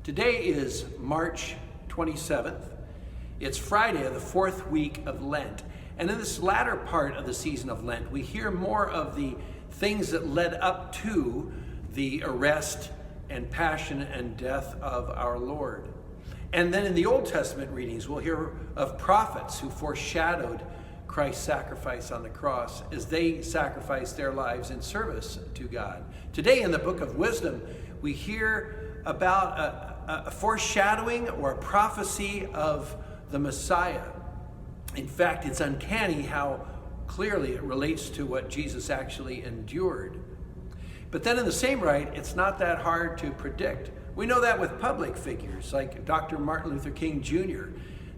Today is March 27th. It's Friday of the fourth week of Lent. And in this latter part of the season of Lent, we hear more of the things that led up to the arrest and passion and death of our Lord. And then in the Old Testament readings, we'll hear of prophets who foreshadowed Christ's sacrifice on the cross as they sacrificed their lives in service to God. Today in the book of Wisdom, we hear about a foreshadowing or a prophecy of the Messiah. In fact, it's uncanny how clearly it relates to what Jesus actually endured. But then in the same right, it's not that hard to predict. We know that with public figures like Dr. Martin Luther King Jr.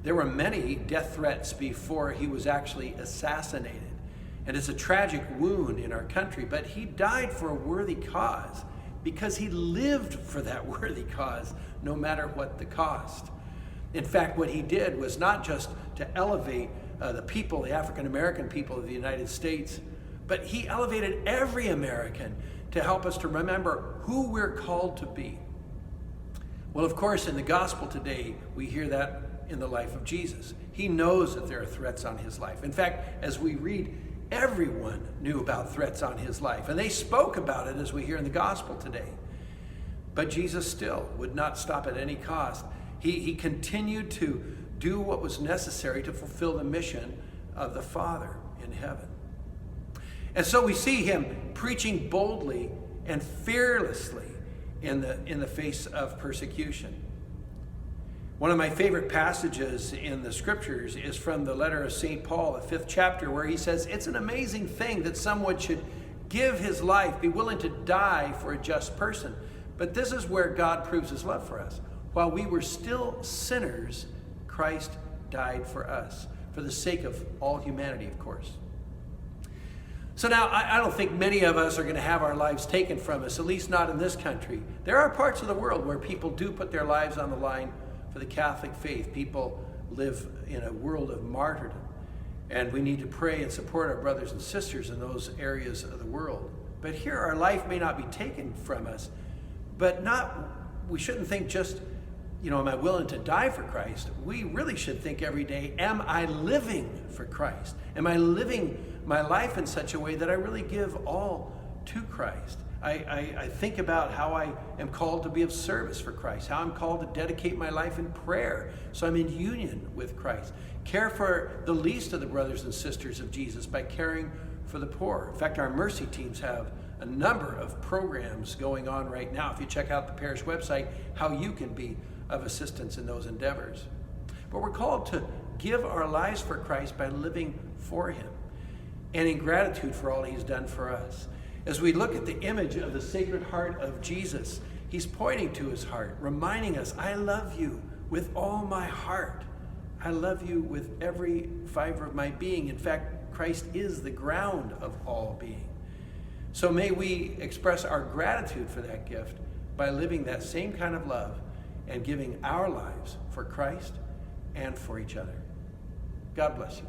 There were many death threats before he was actually assassinated. And it's a tragic wound in our country, but he died for a worthy cause because he lived for that worthy cause, no matter what the cost. In fact, what he did was not just to elevate the people, the African-American people of the United States, but he elevated every American to help us to remember who we're called to be. Well, of course, in the gospel today, we hear that in the life of Jesus. He knows that there are threats on his life. In fact, as we read, everyone knew about threats on his life, and they spoke about it as we hear in the gospel today. But Jesus still would not stop at any cost. He continued to do what was necessary to fulfill the mission of the Father in heaven. And so we see him preaching boldly and fearlessly in the face of persecution. One of my favorite passages in the scriptures is from the letter of St. Paul, the 5th chapter, where he says, it's an amazing thing that someone should give his life, be willing to die for a just person. But this is where God proves his love for us. While we were still sinners, Christ died for us, for the sake of all humanity, of course. So now, I don't think many of us are going to have our lives taken from us, at least not in this country. There are parts of the world where people do put their lives on the line for the Catholic faith. People live in a world of martyrdom, and we need to pray and support our brothers and sisters in those areas of the world. But here, our life may not be taken from us, but we shouldn't think just, am I willing to die for Christ? We really should think every day, am I living for Christ? Am I living my life in such a way that I really give all to Christ? I think about how I am called to be of service for Christ, how I'm called to dedicate my life in prayer so I'm in union with Christ. Care for the least of the brothers and sisters of Jesus by caring for the poor. In fact, our mercy teams have a number of programs going on right now. If you check out the parish website, how you can be of assistance in those endeavors. But we're called to give our lives for Christ by living for him and in gratitude for all he's done for us. As we look at the image of the Sacred Heart of Jesus, he's pointing to his heart, reminding us, I love you with all my heart. I love you with every fiber of my being. In fact, Christ is the ground of all being. So may we express our gratitude for that gift by living that same kind of love and giving our lives for Christ and for each other. God bless you.